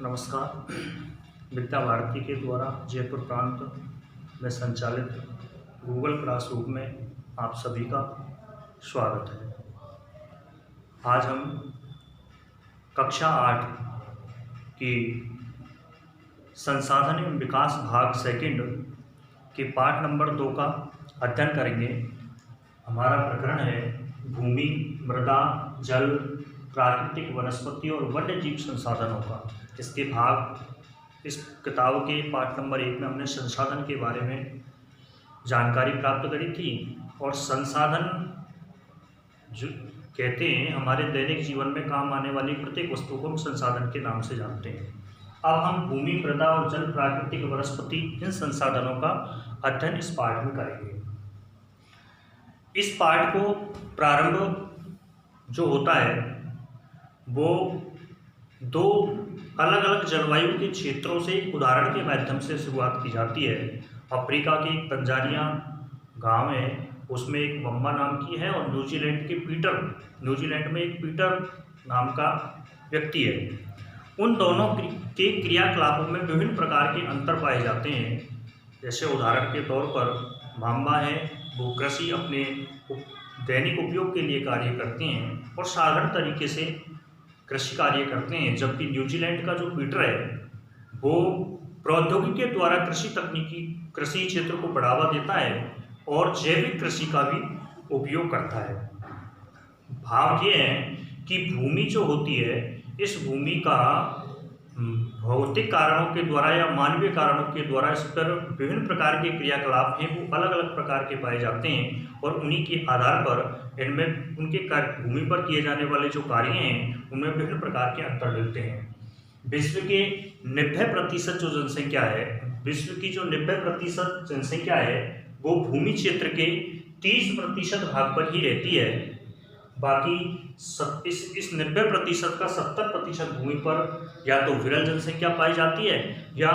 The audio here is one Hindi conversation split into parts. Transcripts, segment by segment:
नमस्कार। विद्या भारती के द्वारा जयपुर प्रांत में संचालित गूगल क्लासरूम में आप सभी का स्वागत है। आज हम कक्षा 8 की संसाधन एवं विकास भाग सेकंड के पाठ नंबर 2 का अध्ययन करेंगे। हमारा प्रकरण है भूमि, मृदा, जल, प्राकृतिक वनस्पति और वन्य जीव संसाधनों का। इसके भाग इस किताब के पाठ नंबर 1 में हमने संसाधन के बारे में जानकारी प्राप्त करी थी। और संसाधन जो कहते हैं हमारे दैनिक जीवन में काम आने वाली प्रत्येक वस्तु को हम संसाधन के नाम से जानते हैं। अब हम भूमि, मृदा और जल, प्राकृतिक वनस्पति इन संसाधनों का अध्ययन इस पाठ में करेंगे। इस पाठ को प्रारंभ जो होता है वो 2 अलग अलग जलवायु के क्षेत्रों से उदाहरण के माध्यम से शुरुआत की जाती है। अफ्रीका की तंजानिया गांव है, उसमें एक मम्मा नाम की है और न्यूजीलैंड में एक पीटर नाम का व्यक्ति है। उन दोनों के क्रियाकलापों में विभिन्न प्रकार के अंतर पाए जाते हैं। जैसे उदाहरण के तौर पर माम्बा है, वो कृषि अपने दैनिक उपयोग के लिए कार्य करते हैं और साधारण तरीके से कृषि कार्य करते हैं, जबकि न्यूजीलैंड का जो पीटर है वो प्रौद्योगिकी के द्वारा कृषि क्षेत्र को बढ़ावा देता है और जैविक कृषि का भी उपयोग करता है। भाव ये है कि भूमि जो होती है, इस भूमि का भौतिक कारणों के द्वारा या मानवीय कारणों के द्वारा इस पर विभिन्न प्रकार के क्रियाकलाप हैं वो अलग अलग प्रकार के पाए जाते हैं और उन्हीं के आधार पर इनमें उनके भूमि पर किए जाने वाले जो कार्य हैं उनमें विभिन्न प्रकार के अंतर मिलते हैं। विश्व के 90% जो जनसंख्या है, विश्व की जो 90% जनसंख्या है वो भूमि क्षेत्र के 30% भाग पर ही रहती है। बाकी इस 90% का 70% भूमि पर या तो विरल जनसंख्या पाई जाती है या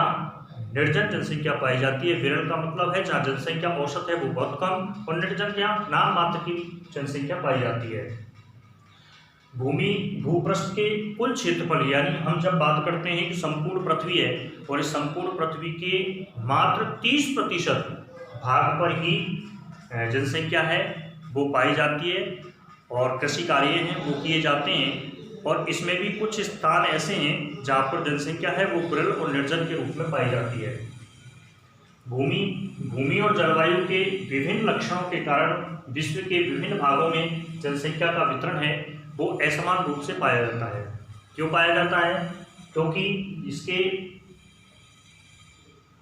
निर्जन जनसंख्या पाई जाती है। विरल का मतलब है जहाँ जनसंख्या औसत है वो बहुत कम, और निर्जन यहाँ नाम मात्र की जनसंख्या पाई जाती है। भूमि भूपृष्ठ के कुल क्षेत्रफल, यानी हम जब बात करते हैं कि संपूर्ण पृथ्वी है और इस संपूर्ण पृथ्वी के मात्र 30% भाग पर ही जनसंख्या है वो पाई जाती है और कृषि कार्य हैं वो किए जाते हैं। और इसमें भी कुछ स्थान ऐसे हैं जहाँ पर जनसंख्या है वो विरल और निर्जन के रूप में पाई जाती है। भूमि और जलवायु के विभिन्न लक्षणों के कारण विश्व के विभिन्न भागों में जनसंख्या का वितरण है वो असमान रूप से पाया जाता है। क्यों पाया जाता है? क्योंकि इसके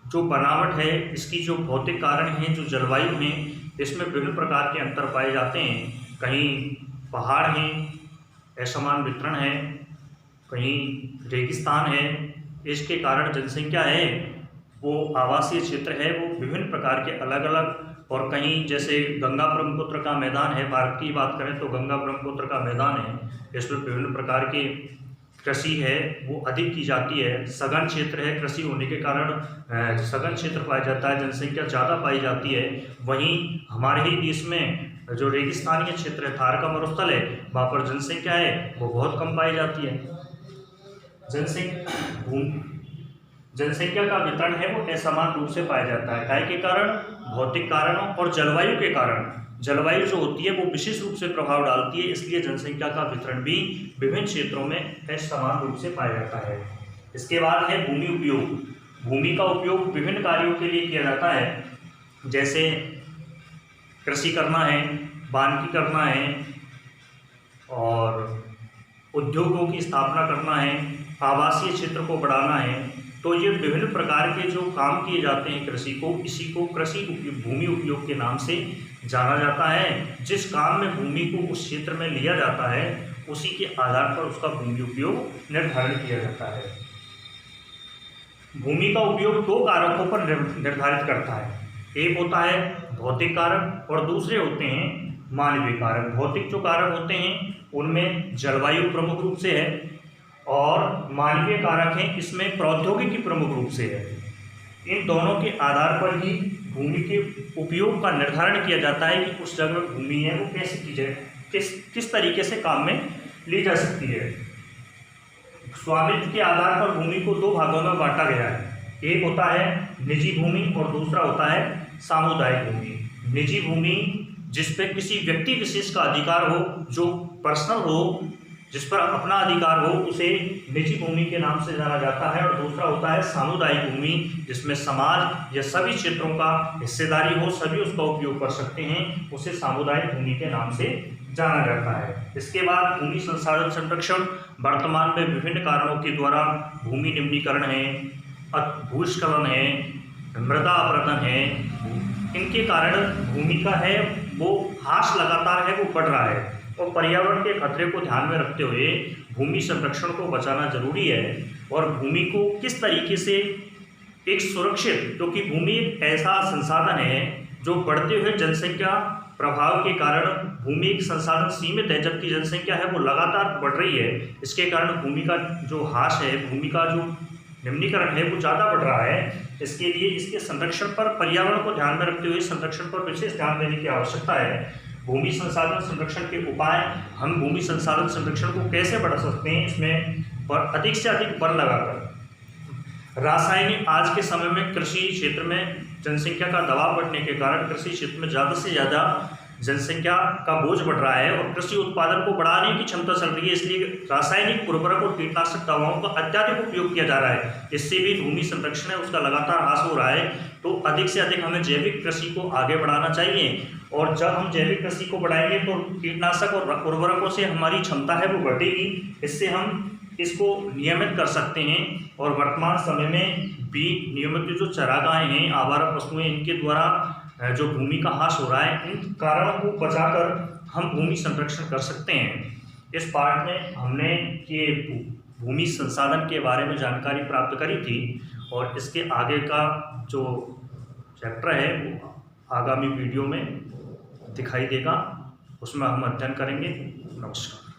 जो बनावट है, इसकी जो भौतिक कारण हैं, जो जलवायु हैं, इसमें विभिन्न प्रकार के अंतर पाए जाते हैं। कहीं पहाड़ हैं, असमान वितरण है, कहीं रेगिस्तान है, इसके कारण जनसंख्या है वो आवासीय क्षेत्र है वो विभिन्न प्रकार के अलग अलग, और कहीं जैसे गंगा ब्रह्मपुत्र का मैदान है, भारत की बात करें तो गंगा ब्रह्मपुत्र का मैदान है, इसमें विभिन्न प्रकार के कृषि है वो अधिक की जाती है। सघन क्षेत्र है, कृषि होने के कारण सघन क्षेत्र पाया जाता है, जनसंख्या ज़्यादा पाई जाती है। वहीं हमारे ही देश में जो रेगिस्तानीय क्षेत्र है, थार का मरुस्थल है, वहाँ पर जनसंख्या है वो बहुत कम पाई जाती है। जनसंख्या का वितरण है वो असमान रूप से पाया जाता है। काय के कारण? भौतिक कारणों और जलवायु के कारण। जलवायु जो होती है वो विशेष रूप से प्रभाव डालती है, इसलिए जनसंख्या का वितरण भी विभिन्न क्षेत्रों में असमान रूप से पाया जाता है। इसके बाद है भूमि उपयोग। भूमि का उपयोग विभिन्न कार्यों के लिए किया जाता है, जैसे कृषि करना है, वानिकी करना है और उद्योगों की स्थापना करना है, आवासीय क्षेत्र को बढ़ाना है। तो ये विभिन्न प्रकार के जो काम किए जाते हैं कृषि को, इसी को भूमि उपयोग के नाम से जाना जाता है। जिस काम में भूमि को उस क्षेत्र में लिया जाता है उसी के आधार पर उसका भूमि उपयोग निर्धारण किया जाता है। भूमि का उपयोग 2 कारकों पर निर्धारित करता है। एक होता है भौतिक कारक और दूसरे होते हैं मानवीय कारक। भौतिक जो कारक होते हैं उनमें जलवायु प्रमुख रूप से है और मानवीय कारक हैं, इसमें प्रौद्योगिकी प्रमुख रूप से है। इन दोनों के आधार पर ही भूमि के उपयोग का निर्धारण किया जाता है कि उस जगह भूमि है वो कैसे की जाए, किस तरीके से काम में ली जा सकती है। स्वामित्व के आधार पर भूमि को दो भागों में बांटा गया है। एक होता है निजी भूमि और दूसरा होता है सामुदायिक भूमि। निजी भूमि जिस पे किसी व्यक्ति विशेष का अधिकार हो, जो पर्सनल हो, जिस पर अपना अधिकार हो, उसे निजी भूमि के नाम से जाना जाता है। और दूसरा होता है सामुदायिक भूमि, जिसमें समाज या सभी क्षेत्रों का हिस्सेदारी हो, सभी उसका उपयोग कर सकते हैं, उसे सामुदायिक भूमि के नाम से जाना जाता है। इसके बाद भूमि संसाधन संरक्षण वर्तमान में विभिन्न कारणों के द्वारा भूमि निम्नीकरण है, भूस्खलन है, मृदा अपरदन है, इनके कारण भूमि का है वो ह्रास लगातार है वो बढ़ रहा है। और पर्यावरण के खतरे को ध्यान में रखते हुए भूमि संरक्षण को बचाना जरूरी है। और भूमि को किस तरीके से एक सुरक्षित, क्योंकि भूमि एक ऐसा संसाधन है जो बढ़ते हुए जनसंख्या प्रभाव के कारण भूमि एक संसाधन सीमित है, जबकि जनसंख्या है वो लगातार बढ़ रही है। इसके कारण भूमि का जो ह्रास है, भूमि का जो निम्नीकरण है वो ज़्यादा बढ़ रहा है। इसके लिए इसके संरक्षण पर, पर्यावरण को ध्यान में रखते हुए संरक्षण पर विशेष ध्यान देने की आवश्यकता है। भूमि संसाधन संरक्षण के उपाय, हम भूमि संसाधन संरक्षण को कैसे बढ़ा सकते हैं, इसमें अधिक से अधिक बल लगाकर रासायनिक, आज के समय में कृषि क्षेत्र में जनसंख्या का दबाव बढ़ने के कारण कृषि क्षेत्र में ज़्यादा से ज़्यादा जनसंख्या का बोझ बढ़ रहा है और कृषि उत्पादन को बढ़ाने की क्षमता चल रही है। इसलिए रासायनिक उर्वरक और कीटनाशक दवाओं का अत्यधिक उपयोग किया जा रहा है। इससे भी भूमि संरक्षण है उसका लगातार ह्रास हो रहा है। तो अधिक से अधिक हमें जैविक कृषि को आगे बढ़ाना चाहिए। और जब हम जैविक कृषि को बढ़ाएंगे तो कीटनाशक और उर्वरकों से हमारी क्षमता है वो बढ़ेगी। इससे हम इसको नियमित कर सकते हैं। और वर्तमान समय में भी नियमित जो चारागाहें हैं, आवारा पशुएं, इनके द्वारा जो भूमि का ह्रास हो रहा है, इन कारणों को बचाकर हम भूमि संरक्षण कर सकते हैं। इस पार्ट में हमने ये भूमि संसाधन के बारे में जानकारी प्राप्त करी थी और इसके आगे का जो चैप्टर है वो आगामी वीडियो में दिखाई देगा, उसमें हम अध्ययन करेंगे। नमस्कार।